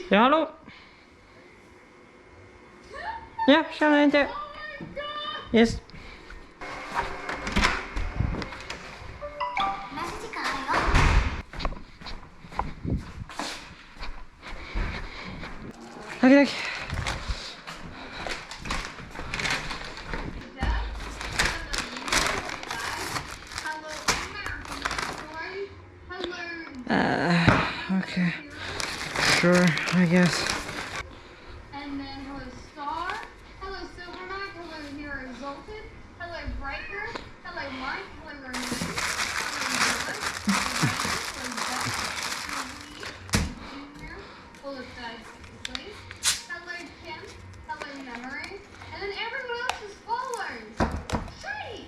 Ja, hallå? Ja, känner inte. Yes. Tack, tack. Okay. Sure, I guess. And then hello Star, hello Silverback, hello Hero Exalted, hello Breaker, hello Mike, hello Romaine, hello Buzz, hello Junior, hello Kim, hello Memory, and then everyone else is followed. Shady!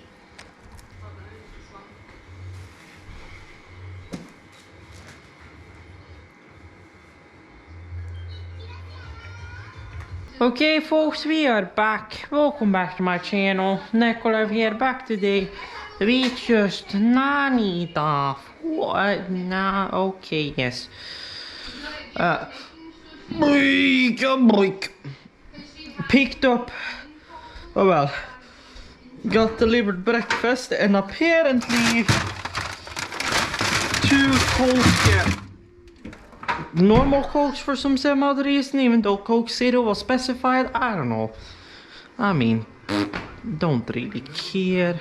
Okay, folks, we are back. Welcome back to my channel. Nikolov here, back today. We just Nanita. What? Nah, okay, yes. Break. Picked up. Oh well. Got delivered breakfast and apparently 2 Coke. Normal Cokes for some odd reason, even though Coke Zero was specified. I don't know. I mean, don't really care.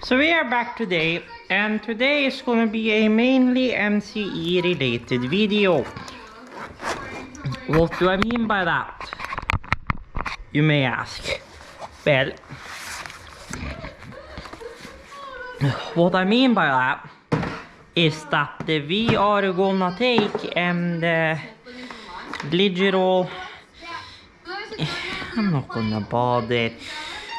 So we are back today, and today is gonna be a mainly MCE related video. What do I mean by that? You may ask. Well, what I mean by that is that we are gonna take and digital. I'm not gonna bother.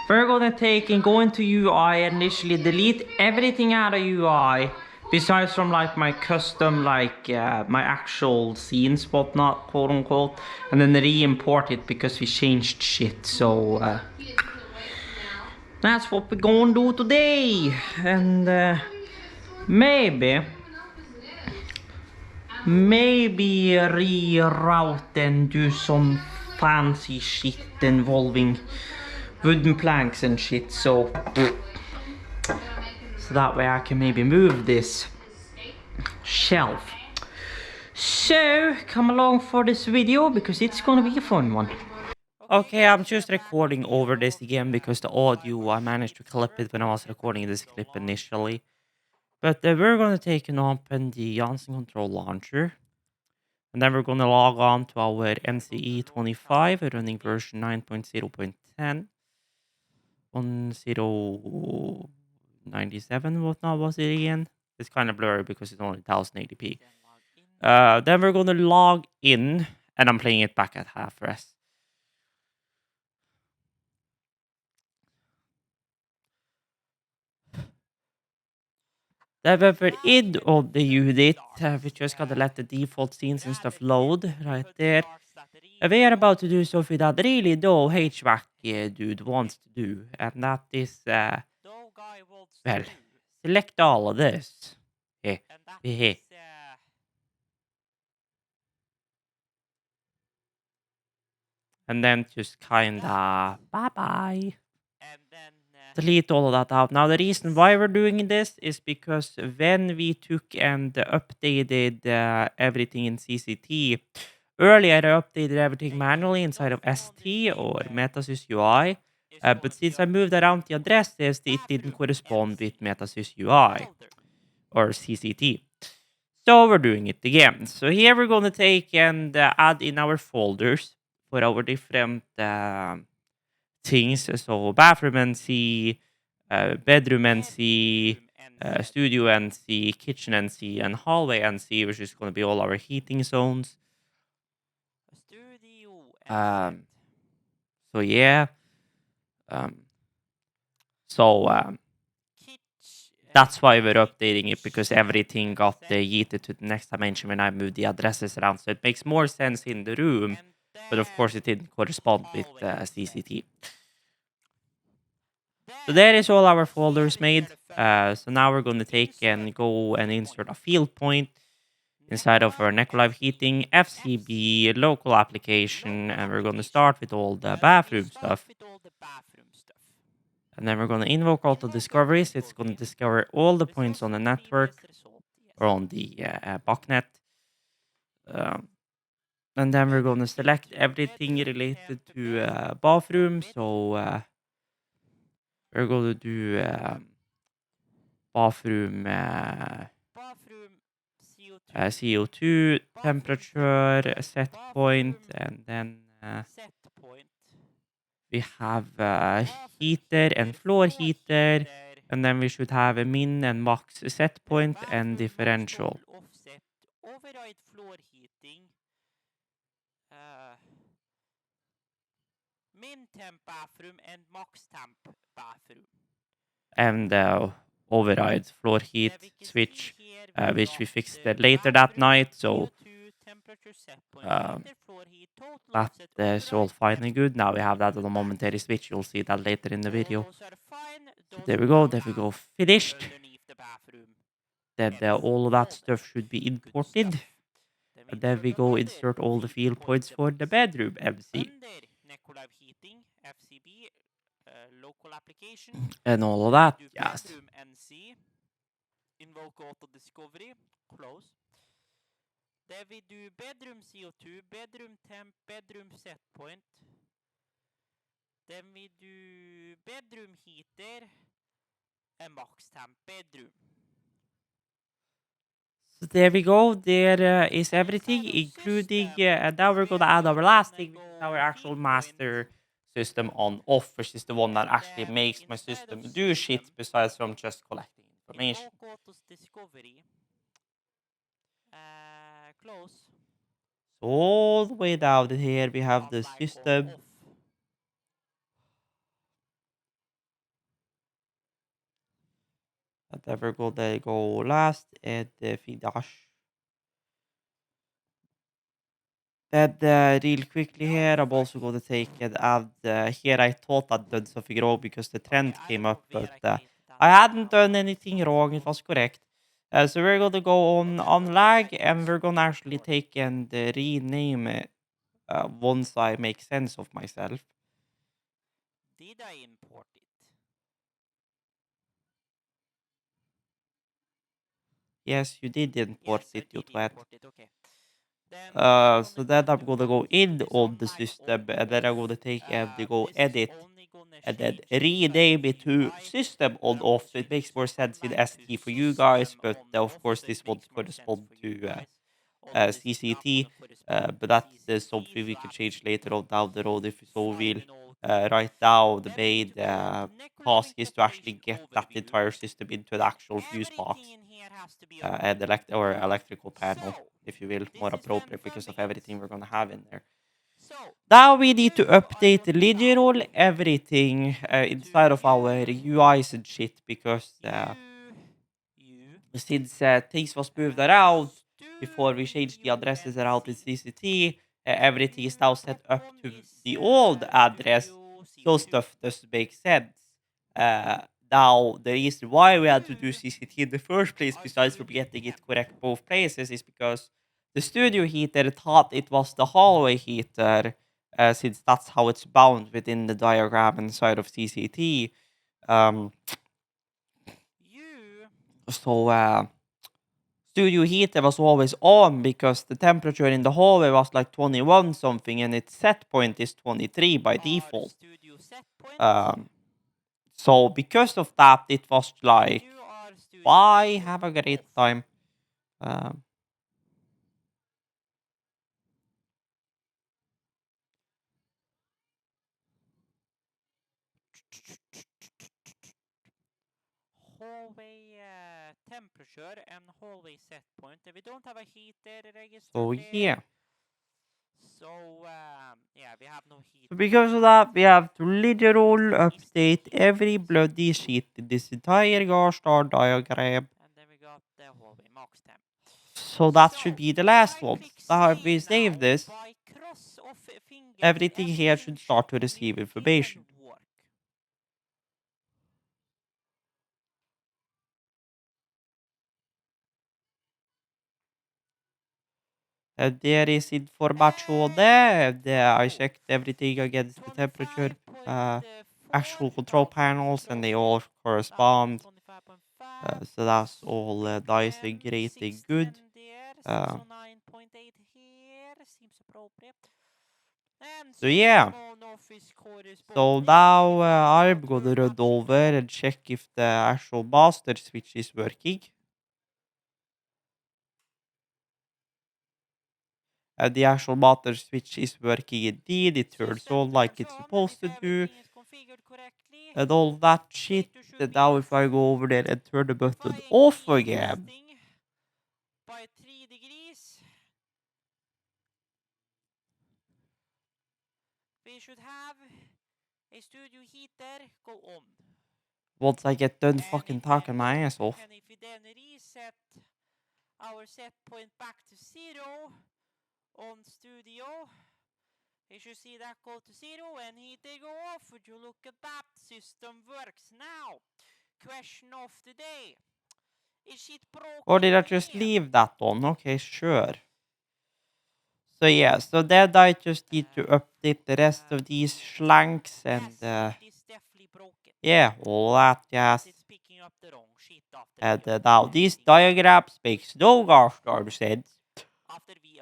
We're gonna take and go into UI and initially delete everything out of UI besides from like my custom, like my actual scenes, whatnot, quote unquote, and then re-import it because we changed shit. So that's what we're gonna do today. And maybe reroute and do some fancy shit involving wooden planks and shit, so that way I can maybe move this shelf. So come along for this video because it's gonna be a fun one. Okay, I'm just recording over this again because the audio, I managed to clip it when I was recording this clip initially. But we're gonna take and open the Johnson Control Launcher. And then we're going to log on to our MCE 25 running version 9.0.10. 1097, what now was it again? It's kind of blurry because it's only 1080p. Then we're going to log in, and I'm playing it back at half res. Then we're in on the unit, we just gotta let the default scenes and stuff load right there. We are about to do something that really no HVAC dude wants to do, and that is, well, select all of this. And then just kinda bye-bye. Delete all of that out. Now, the reason why we're doing this is because when we took and updated everything in CCT, earlier I updated everything manually inside of ST or Metasys UI, but since I moved around the addresses, it didn't correspond with Metasys UI or CCT. So we're doing it again. So here we're going to take and add in our folders for our different things. So bathroom NC, bedroom NC, studio NC, kitchen NC, and hallway NC, which is going to be all our heating zones. So yeah. That's why we're updating it, because everything got yeeted to the next dimension when I moved the addresses around. So it makes more sense in the room, but of course it didn't correspond with CCT. So there is all our folders made. So now we're going to take and go and insert a field point. inside of our Necolive Heating FCB local application, and we're going to start with all the bathroom stuff. And then we're going to invoke auto discoveries. It's going to discover all the points on the network or on the BOCnet. And then we're going to select everything related to bathroom. So we're going to do bathroom CO2 temperature set point, and then we have heater and floor heater, and then we should have a min and max set point and differential. And override floor heat switch, which we fixed later that night. So um, that is all fine and good. Now we have that on a momentary switch. You'll see that later in the video. So there we go. There we go. Finished. Then all of that stuff should be imported. And then we go insert all the field points for the bedroom MC. And all of that, yes. So there we go. There is everything, including, and now we're going to add our last thing, which is our actual master system on off, which is the one that actually makes my system do shit besides from just collecting information. So all the way down here, we have the system. And then we're going to go last and finish. Then real quickly here, I'm also going to take and add here. I thought I'd done something wrong because the trend came up, but I hadn't done anything wrong. It was correct. So we're going to go on lag, and we're going to actually take and rename it once I make sense of myself. Yes, you did import it, you twat. So then I'm gonna go in on the system, and then I'm gonna take and go edit, and then rename it to system on off. So it makes more sense in ST for you guys, but of course this won't correspond to CCT. But that is something we can change later on down the road if we so will. Right now, the main task is to actually get that entire system into an actual fuse box and electrical panel, if you will, more appropriate because of everything we're gonna have in there. Now we need to update literal everything inside of our UIs and shit because since things was moved around before we changed the addresses around in CCT, everything is now set up to the old address. So stuff doesn't make sense. Now, the reason why we had to do CCT in the first place, besides from getting it correct both places, is because the studio heater thought it was the hallway heater, since that's how it's bound within the diagram inside of CCT. Um, so studio heater was always on because the temperature in the hallway was like 21 something, and its set point is 23 by default. So because of that, it was like, bye, have a great time. Um, so yeah. So because of that, we have to literal update every bloody sheet in this entire gosh darn diagram. So that should be the last one. Now if we save this, everything here should start to receive information. There is information there. I checked everything against the temperature, uh, actual control panels, and they all correspond. So that's all nice and great and good. Uh, so yeah. So now I'm gonna run over and check if the actual master switch is working. The actual master switch is working indeed. It turns on like it's supposed to do. And all that shit. And now if I go over there and turn the button off again. Once I get done fucking talking my ass off. Or did I just leave that on? Okay, sure. So yeah, so then I just need to update the rest of these schlanks and yeah, all that jazz. And now these diagrams makes no gosh darn sense.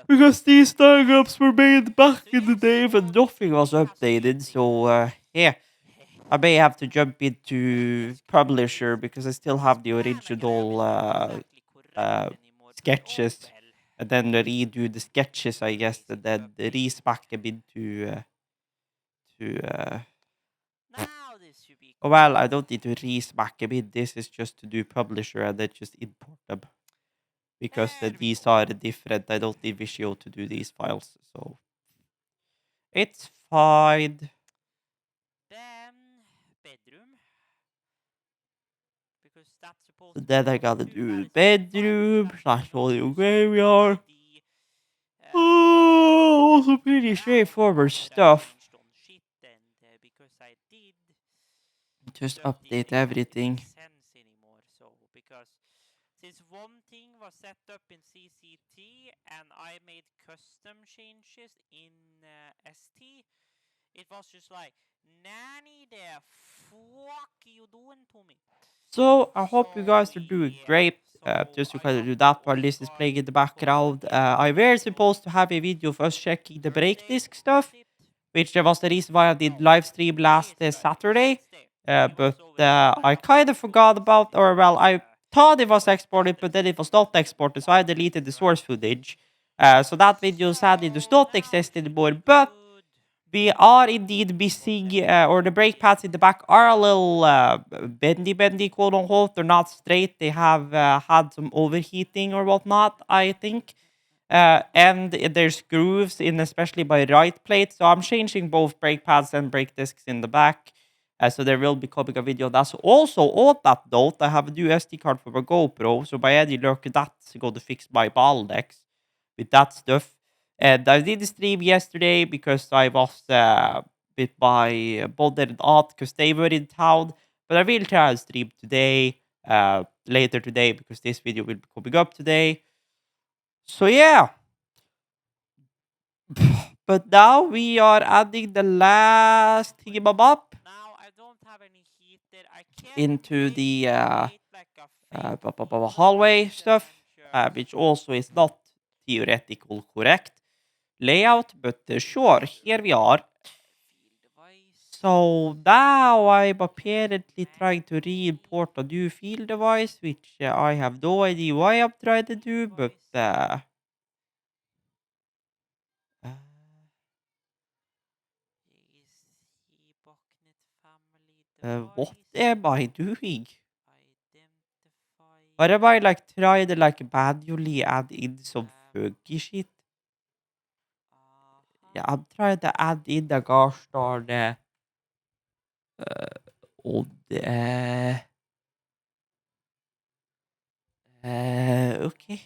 Because these diagrams were made back in the day when nothing was updated, so yeah. I may have to jump into publisher because I still have the original uh, sketches, and then redo the sketches, I guess, and then resmack them into to. Oh well, I don't need to resmack them in. This is just to do publisher and then just import them because these are different. I don't need Visio to do these files, so it's fine. So then I gotta do the bedroom slash audio graveyard. Oh, also pretty straightforward stuff. Just update everything. So I hope you guys are doing great. Just to kind of do that while this is playing in the background. I were supposed to have a video of us checking the brake disc stuff, which was the reason why I did live stream last Saturday. But I kind of forgot about, or well, I thought it was exported, but then it was not exported, so I deleted the source footage. So that video sadly does not exist anymore, but we are indeed missing, or the brake pads in the back are a little bendy, quote unquote. They're not straight. They have had some overheating or whatnot, I think. And there's grooves in, especially by right plate. So I'm changing both brake pads and brake discs in the back. So there will be coming a video. That's also on that note. I have a new SD card for my GoPro. So by any luck, that's going to fix my bottlenecks with that stuff. And I did stream yesterday because I was with my mother and aunt because they were in town. But I will try to stream today, later today, because this video will be coming up today. So yeah. But now we are adding the last thingamabob into the hallway stuff, which also is not theoretical correct layout, but sure, here we are. So now I'm apparently trying to re-import a new field device, which I have no idea why I'm trying to do, but uh, what am I doing? What if I like try to like manually add in some funky shit? Yeah, I'm trying to add in the gosh darn old okay.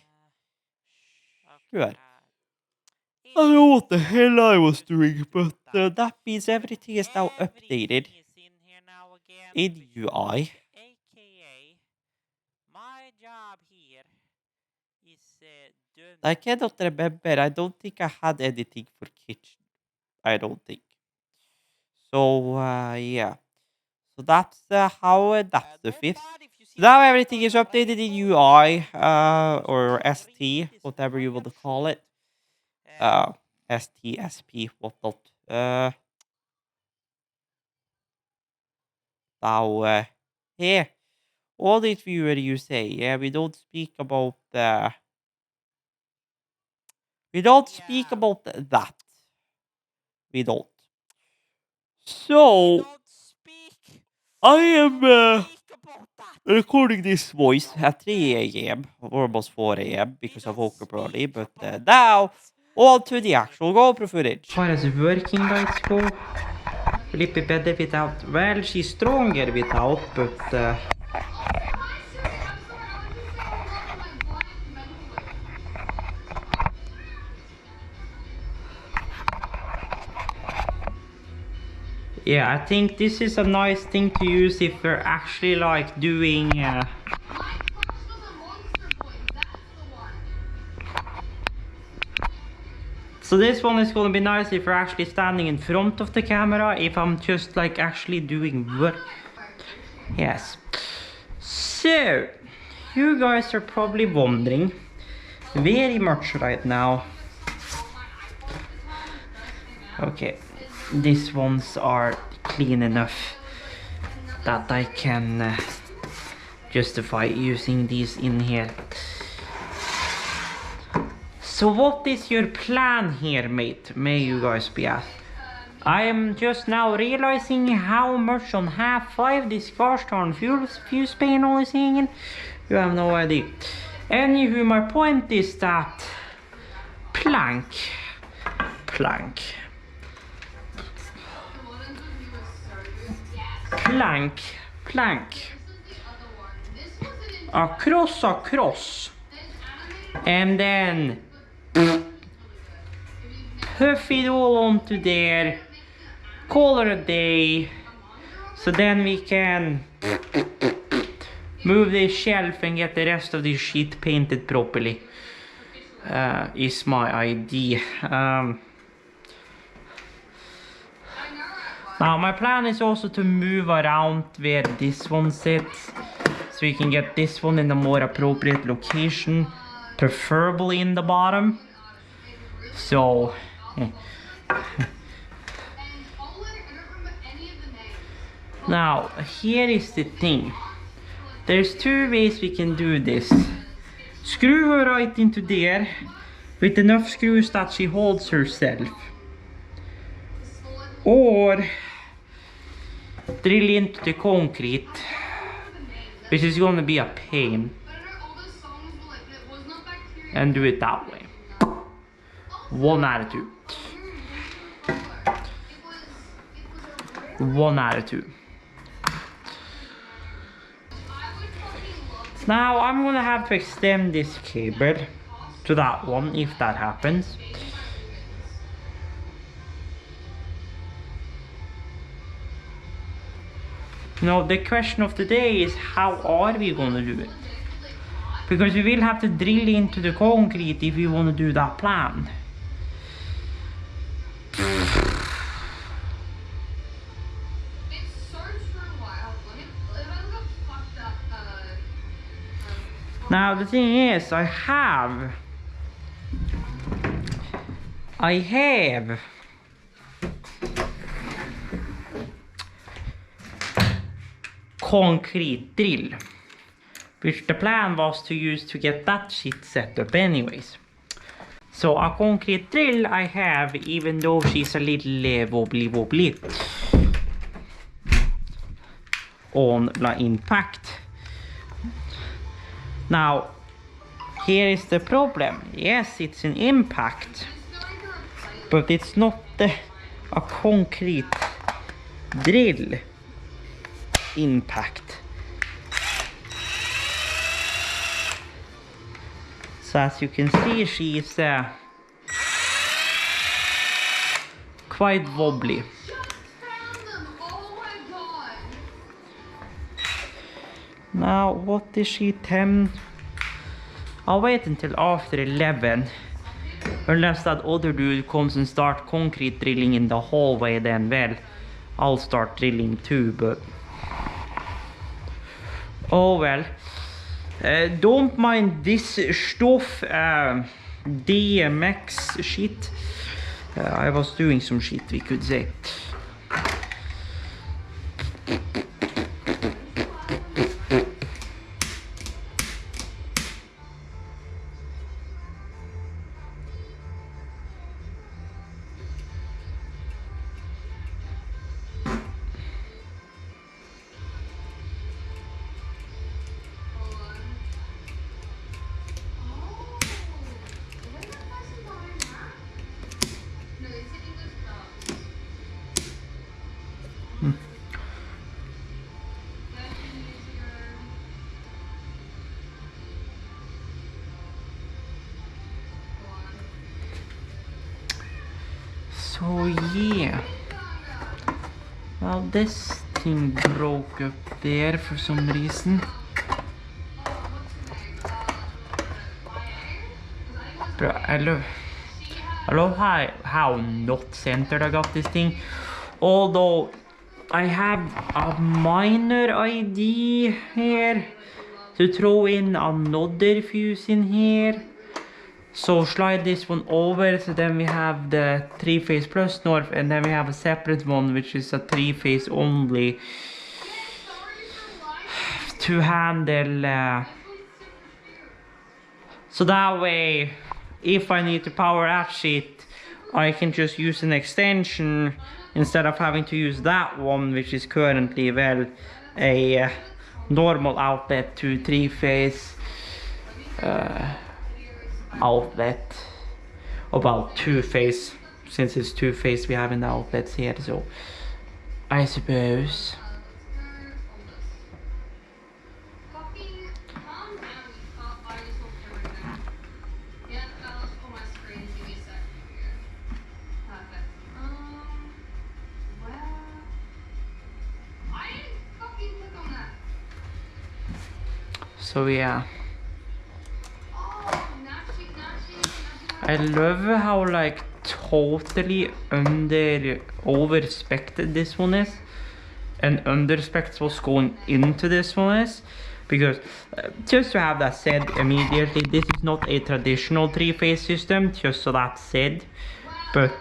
Sure. I don't know what the hell I was doing, but that means everything is now updated in UI. I cannot remember. I don't think I had anything for kitchen. I don't think. So yeah. So that's that's the fifth. So now everything is updated in UI or ST, whatever you want to call it. Uh, ST, SP, whatnot. Now here, all these viewer you say, yeah, we don't speak about that. We don't. So I am recording this voice at 3 a.m. or almost 4 a.m. because I woke up early. But now, on to the actual GoPro footage. How does working lights go? A little bit better without. Well, she's stronger without, but. Yeah, I think this is a nice thing to use if we're actually like doing. So this one is gonna be nice if we're actually standing in front of the camera. If I'm just like actually doing work. Yes. So, you guys are probably wondering very much right now. Okay, these ones are clean enough that I can justify using these in here. So what is your plan here, mate? May you guys be asked. I am just now realizing how much on half 5 this cast iron fuse panel is hanging. You have no idea. Anywho, my point is that plank. Across. And then puff it all onto there. Call it a day. So then we can move this shelf and get the rest of this shit painted properly. Is my idea. Now my plan is also to move around where this one sits, so we can get this one in a more appropriate location, preferably in the bottom. So now here is the thing. There's 2 ways we can do this. Screw her right into there with enough screws that she holds herself, or drill into the concrete, which is gonna be a pain, and do it that way. One out of two. Now I'm gonna have to extend this cable to that one if that happens. Now the question of the day is, how are we gonna do it? Because we will have to drill into the concrete if we wanna do that plan. Now the thing is, I have concrete drill, which the plan was to use to get that shit set up anyways. So a concrete drill I have, even though she's a little wobbly on the impact. Now here is the problem. Yes, it's an impact, but it's not a concrete drill impact. So as you can see, she is quite wobbly. Now what is she I'll wait until after 11. Unless that other dude comes and start concrete drilling in the hallway, then well, I'll start drilling too, but... Oh well. Don't mind this stuff, DMX shit. I was doing some shit, we could say. So yeah, well, this thing broke up there for some reason. But I love how not centered I got this thing. Although I have a minor idea here to throw in another fuse in here. So slide this one over, so then we have the 3-phase plus north, and then we have a separate one which is a 3-phase only to handle. So that way, if I need to power that shit, I can just use an extension instead of having to use that one, which is currently, well, a normal outlet to 3-phase outlet. About 2-phase, since it's 2-phase we have in the outlets here, so I suppose. So yeah, I love how like totally over-spec'd this one is, and under-spec'd what's going into this one is, because just to have that said immediately, this is not a traditional 3-phase system, just so that's said, but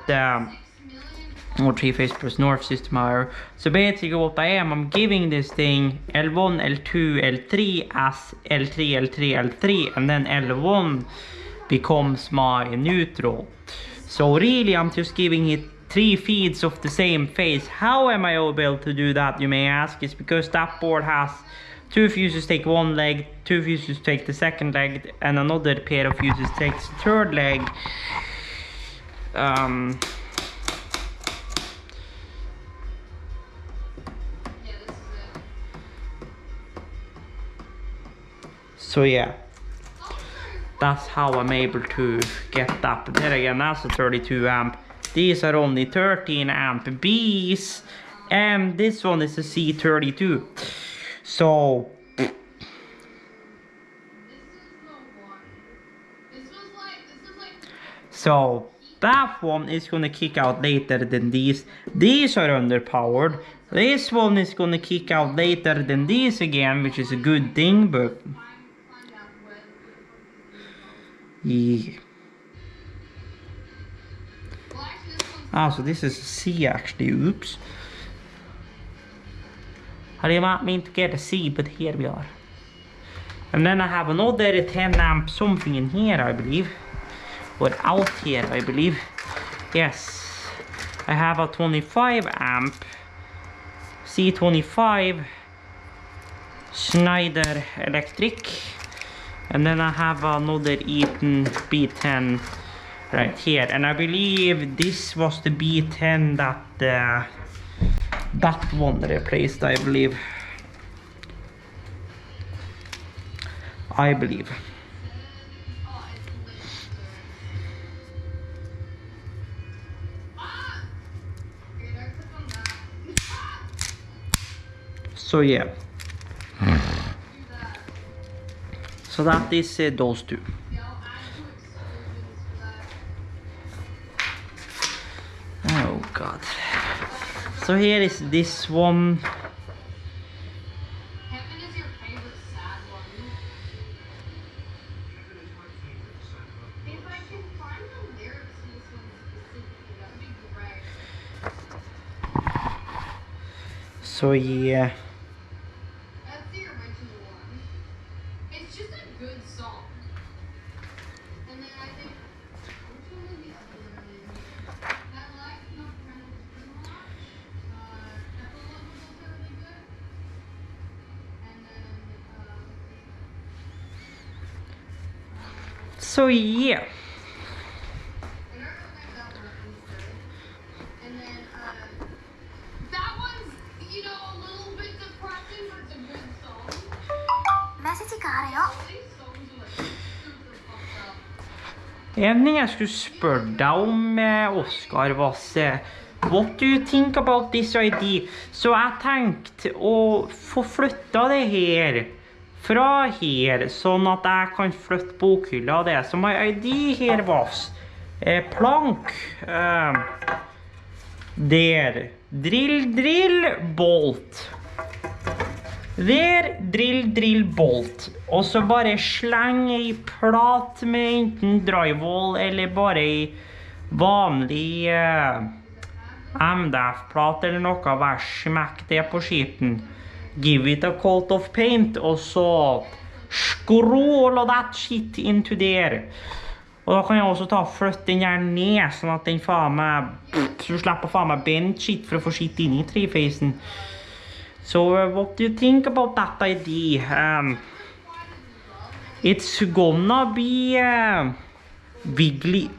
or 3-phase plus north system however. So basically what I'm giving this thing L1, L2, L3 as L3, L3, L3, and then L1 becomes my neutral. So really I'm just giving it 3 feeds of the same phase. How am I able to do that, you may ask? It's because that board has 2 fuses take one leg, 2 fuses take the second leg, and another pair of fuses takes the third leg. So yeah, that's how I'm able to get that. But then again, that's a 32 amp. These are only 13 amp Bs, and this one is a C32. So that one is gonna kick out later than these. These are underpowered. This one is gonna kick out later than these again, which is a good thing, but yeah. Ah, so this is a C actually, oops. I didn't mean to get a C, but here we are. And then I have another 10 amp something in here, I believe. Or out here, I believe. Yes. I have a 25 amp C25 Schneider Electric. And then I have another Eaton B10 right here. And I believe this was the B10 that that one replaced, I believe. So yeah. So that is those two. Yeah, I'll add to exclusions for that. Oh god. So here is this one. Heaven is your favorite sad one. If I can find the lyrics to this one specifically, that would be great. So yeah. That's the original one. It's just a good song. And then I think, which one was the other one? I like Not Friends Too Much. Epilogue was also really good. And then, So yeah. I don't remember that one instead. And then, that one's, you know, a little bit depressing, but it's a good song. All these songs are like super fucked up. En ting jeg skulle spørre deg om, Oskar, var what do you think about this ID? Så jeg tenkte å få flyttet det her fra her, sånn at jeg kan flytte bokhylla av det. Så my ID her was plank, der, drill, bolt. Der, drill, bolt. Og så bare slenge I plat med enten drywall eller bare I vanlig MDF-plat eller noe. Bare smekk det på skiten. Give it a coat of paint. Og så scroll all that shit into there. Og da kan jeg også ta flytte den her ned, sånn at den faen meg, så du slipper faen meg bent shit for å få shit inn I trefacen. So what do you think about that ID? It's gonna be wiggly.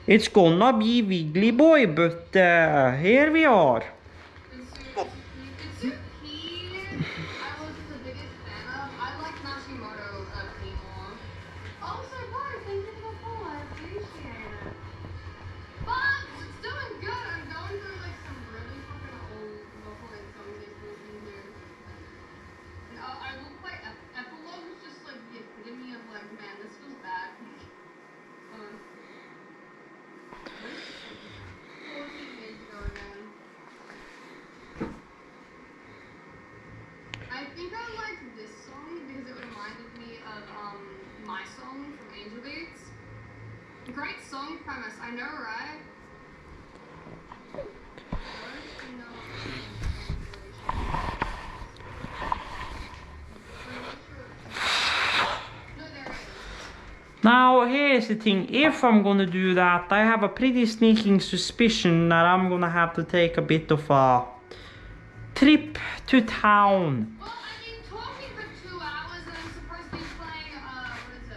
It's gonna be wiggly boy, but here we are. It's key. I wasn't the biggest fan of. I like Nashimoto more. Also, boy, thank you for the follow. I appreciate it. But it's doing good. I'm going through like some really fucking old vocal and songs they've in here. And I will play Epilogue was just like the epitome of like, man, this was bad. 14 days ago again. I think I liked this song because it reminded me of my song from Angel Beats. Great song premise, I know, right? Now, here's the thing. If I'm gonna do that, I have a pretty sneaking suspicion that I'm gonna have to take a bit of a trip to town. Well, I've been talking for 2 hours and I'm supposed to be playing, what is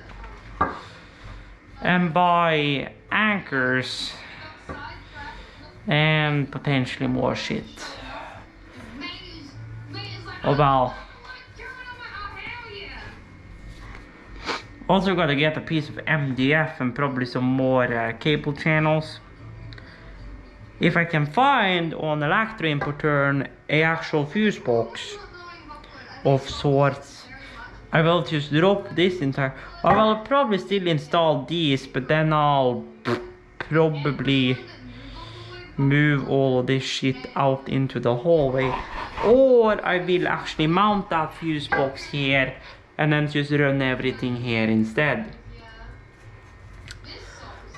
it? And buy anchors and potentially more shit. Oh well. Also gotta get a piece of MDF and probably some more cable channels. If I can find on Reimporting a actual fuse box of sorts, I will just drop this entire. I will probably still install these, but then I'll probably move all of this shit out into the hallway. Or I will actually mount that fuse box here and then just run everything here instead.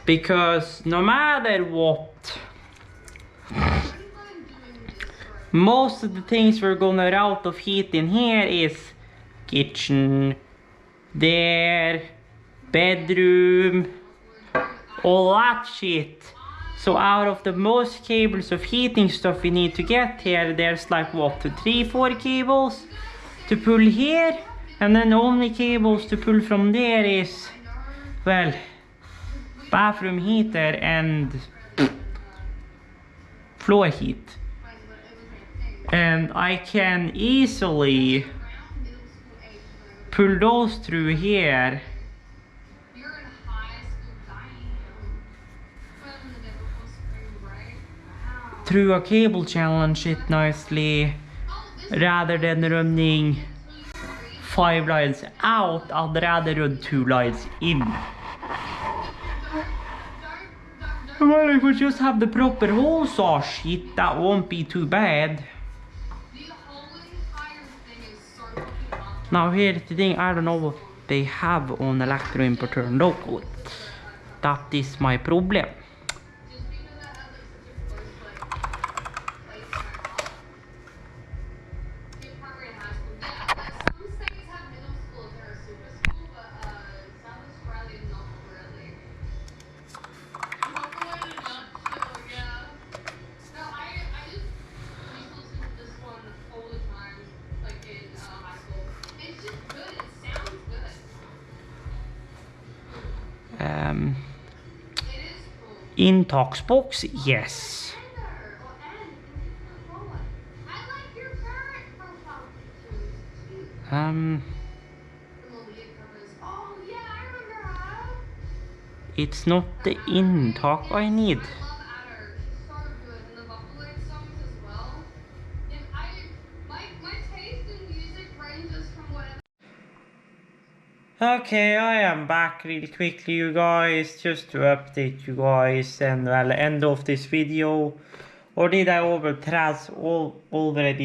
Because no matter what, most of the things we're gonna route of heat in here is kitchen, there, bedroom, all that shit. So out of the most cables of heating stuff we need to get here, there's like what, 3-4 cables to pull here, and then the only cables to pull from there is, well, bathroom heater and floor heat. And I can easily pull those through here through a cable channel and shit nicely, rather than running 5 lines out, I'd rather run 2 lines in. Well, if we just have the proper hole saw sheet, that won't be too bad. Now here's the thing, I don't know what they have on Electro Importer locally. That is my problem. In Talksbox, yes. It's not the in talk I need. Okay, I am back really quickly, you guys, just to update you guys and well, end of this video. Or did I already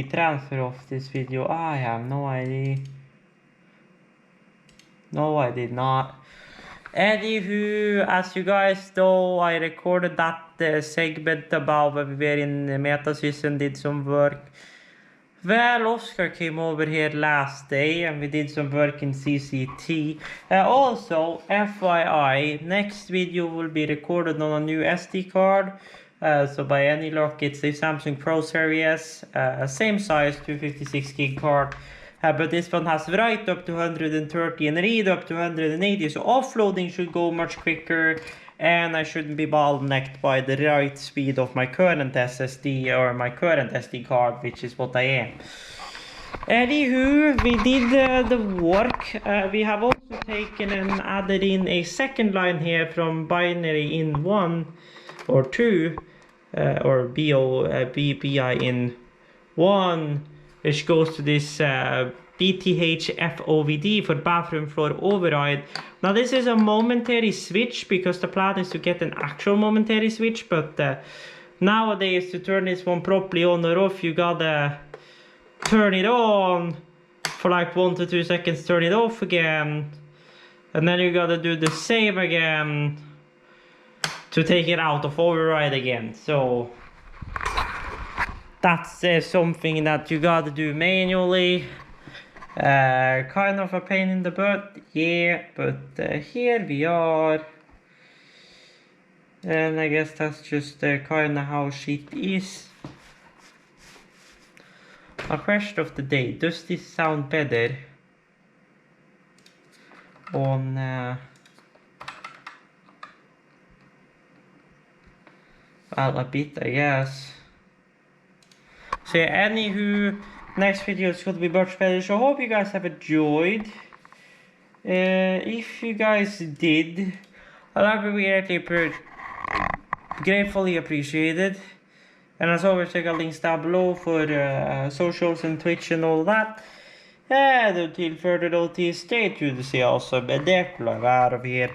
transfer off this video? I have no idea. No, I did not. Anywho, as you guys know, I recorded that segment about when we were in Metasys and did some work. Well, Oscar came over here last day and we did some work in CCT. Also, FYI, next video will be recorded on a new SD card. So by any luck, it's a Samsung Pro Series, same size, 256 gig card. But this one has write up to 130 and read up to 180, so offloading should go much quicker. And I shouldn't be bottlenecked by the write speed of my current SSD or my current SD card, which is what I am. Anywho, we did the work. We have also taken and added in a second line here from binary in 1 or 2, or BPI in 1, which goes to this BTH FOVD for bathroom floor override. Now this is a momentary switch because the plan is to get an actual momentary switch, but nowadays to turn this one properly on or off, you gotta turn it on for like 1 to 2 seconds, turn it off again, and then you gotta do the same again to take it out of override again. So that's something that you gotta do manually. Kind of a pain in the butt, yeah, but here we are. And I guess that's just kind of how shit is. A question of the day, does this sound better on well, a bit, I guess. So yeah, anywho, next video is going to be much better, so I hope you guys have enjoyed. If you guys did, I'd be gratefully appreciated. And as always, check out links down below for socials and Twitch and all that. And until further notice, stay tuned to see awesome, and out of here.